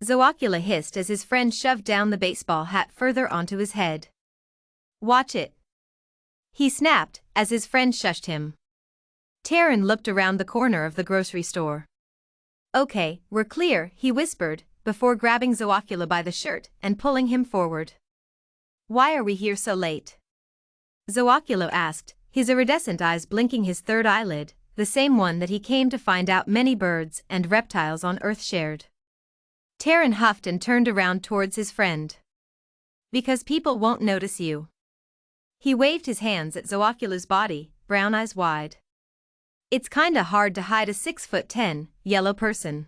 Zoocula hissed as his friend shoved down the baseball hat further onto his head. Watch it, he snapped as his friend shushed him. Terran looked around the corner of the grocery store. Okay, we're clear, he whispered, before grabbing Zoocula by the shirt and pulling him forward. Why are we here so late? Zoocula asked, his iridescent eyes blinking his third eyelid, the same one that he came to find out many birds and reptiles on Earth shared. Terran huffed and turned around towards his friend. Because people won't notice you. He waved his hands at Zoocula's body, brown eyes wide. It's kinda hard to hide a 6'10" yellow person.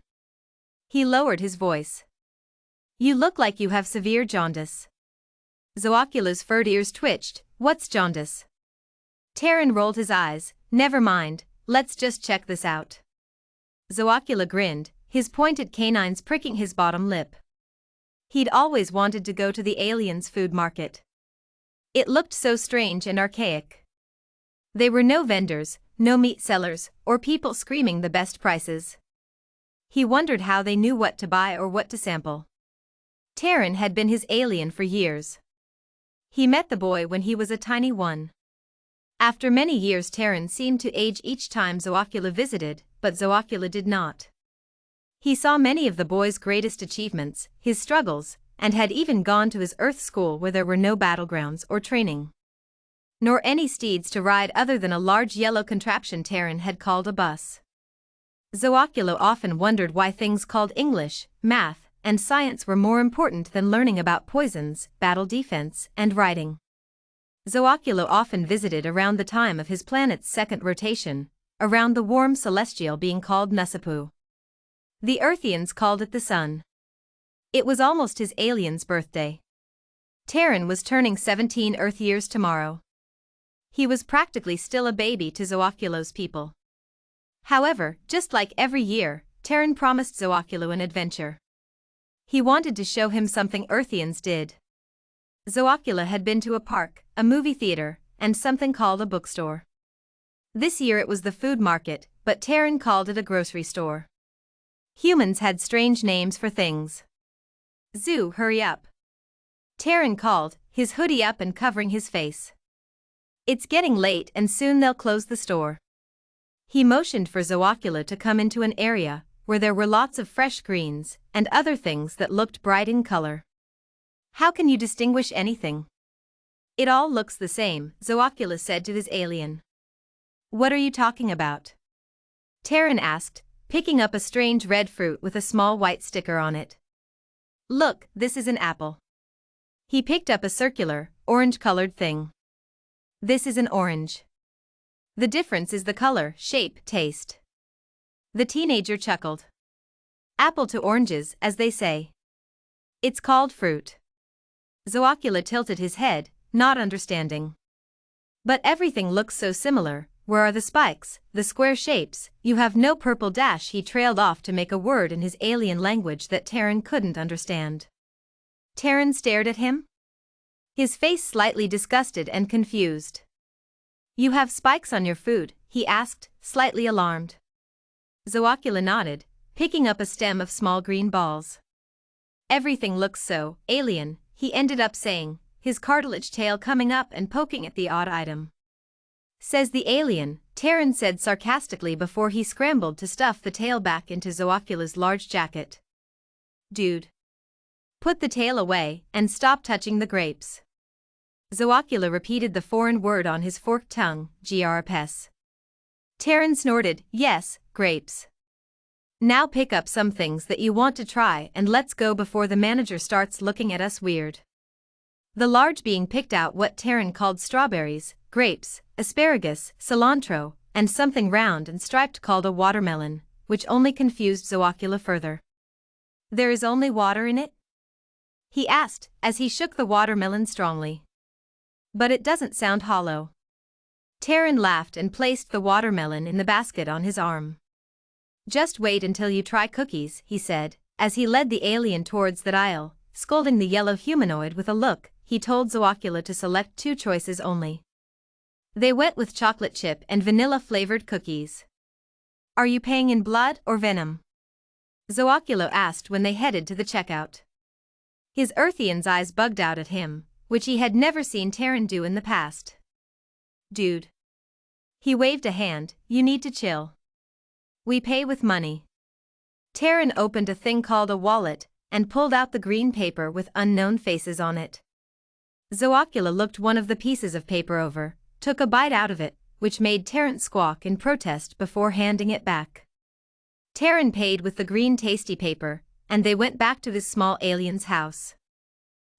He lowered his voice. You look like you have severe jaundice. Zoocula's furred ears twitched. What's jaundice? Terran rolled his eyes. Never mind, let's just check this out. Zoocula grinned, his pointed canines pricking his bottom lip. He'd always wanted to go to the aliens' food market. It looked so strange and archaic. There were no vendors, no meat sellers, or people screaming the best prices. He wondered how they knew what to buy or what to sample. Terran had been his alien for years. He met the boy when he was a tiny one. After many years, Terran seemed to age each time Zoocula visited, but Zoocula did not. He saw many of the boy's greatest achievements, his struggles, and had even gone to his Earth school where there were no battlegrounds or training. Nor any steeds to ride other than a large yellow contraption Terran had called a bus. Zoocula often wondered why things called English, math, and science were more important than learning about poisons, battle defense, and riding. Zoocula often visited around the time of his planet's second rotation, around the warm celestial being called Nusapu. The Earthians called it the sun. It was almost his alien's birthday. Terran was turning 17 Earth years tomorrow. He was practically still a baby to Zoocula's people. However, just like every year, Terran promised Zoocula an adventure. He wanted to show him something Earthians did. Zoocula had been to a park, a movie theater, and something called a bookstore. This year it was the food market, but Terran called it a grocery store. Humans had strange names for things. Zoo, hurry up. Terran called, his hoodie up and covering his face. It's getting late and soon they'll close the store. He motioned for Zoocula to come into an area where there were lots of fresh greens and other things that looked bright in color. How can you distinguish anything? It all looks the same, Zoocula said to his alien. What are you talking about? Terran asked, picking up a strange red fruit with a small white sticker on it. Look, this is an apple. He picked up a circular, orange-colored thing. This is an orange. The difference is the color, shape, taste. The teenager chuckled. Apple to oranges, as they say. It's called fruit. Zoocula tilted his head, not understanding. But everything looks so similar. Where are the spikes, the square shapes? You have no purple dash. He trailed off to make a word in his alien language that Terran couldn't understand. Terran stared at him, his face slightly disgusted and confused. You have spikes on your food? He asked, slightly alarmed. Zoocula nodded, picking up a stem of small green balls. Everything looks so alien, he ended up saying, his cartilage tail coming up and poking at the odd item. Says the alien, Terran said sarcastically before he scrambled to stuff the tail back into Zoocula's large jacket. Dude. Put the tail away and stop touching the grapes. Zoocula repeated the foreign word on his forked tongue, grapes. Terran snorted, yes, grapes. Now pick up some things that you want to try and let's go before the manager starts looking at us weird. The large being picked out what Terran called strawberries, grapes, asparagus, cilantro, and something round and striped called a watermelon, which only confused Zoocula further. There is only water in it? He asked, as he shook the watermelon strongly. But it doesn't sound hollow. Terran laughed and placed the watermelon in the basket on his arm. Just wait until you try cookies, he said, as he led the alien towards the aisle, scolding the yellow humanoid with a look. He told Zoocula to select 2 choices only. They went with chocolate chip and vanilla-flavored cookies. Are you paying in blood or venom? Zooculo asked when they headed to the checkout. His Earthian's eyes bugged out at him, which he had never seen Terran do in the past. Dude. He waved a hand, you need to chill. We pay with money. Terran opened a thing called a wallet and pulled out the green paper with unknown faces on it. Zoocula looked one of the pieces of paper over, took a bite out of it, which made Terran squawk in protest before handing it back. Terran paid with the green tasty paper, and they went back to his small alien's house.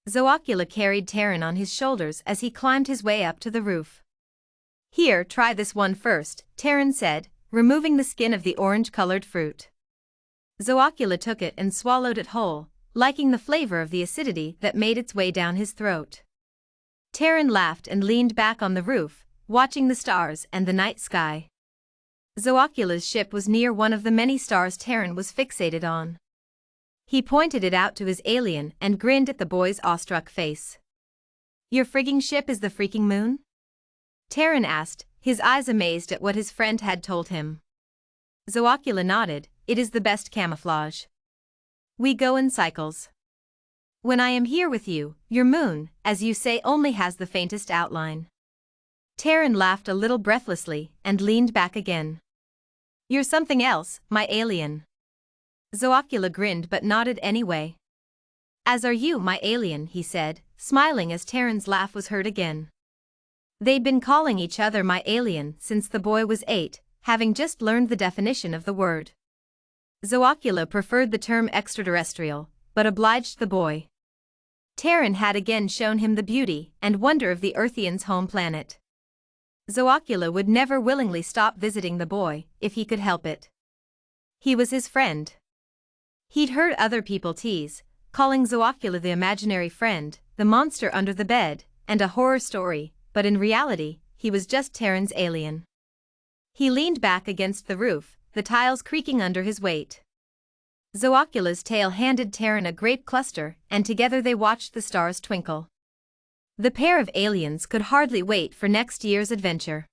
Zoocula carried Terran on his shoulders as he climbed his way up to the roof. Here, try this one first, Terran said, removing the skin of the orange-colored fruit. Zoocula took it and swallowed it whole, liking the flavor of the acidity that made its way down his throat. Terran laughed and leaned back on the roof, watching the stars and the night sky. Zoocula's ship was near one of the many stars Terran was fixated on. He pointed it out to his alien and grinned at the boy's awestruck face. Your frigging ship is the freaking moon? Terran asked, his eyes amazed at what his friend had told him. Zoocula nodded, it is the best camouflage. We go in cycles. When I am here with you, your moon, as you say, only has the faintest outline. Terran laughed a little breathlessly and leaned back again. You're something else, my alien. Zoocula grinned but nodded anyway. As are you, my alien, he said, smiling as Terran's laugh was heard again. They'd been calling each other my alien since the boy was 8, having just learned the definition of the word. Zoocula preferred the term extraterrestrial, but obliged the boy. Terran had again shown him the beauty and wonder of the Earthian's home planet. Zoocula would never willingly stop visiting the boy if he could help it. He was his friend. He'd heard other people tease, calling Zoocula the imaginary friend, the monster under the bed, and a horror story, but in reality, he was just Terran's alien. He leaned back against the roof, the tiles creaking under his weight. Zoocula's tail handed Terran a grape cluster, and together they watched the stars twinkle. The pair of aliens could hardly wait for next year's adventure.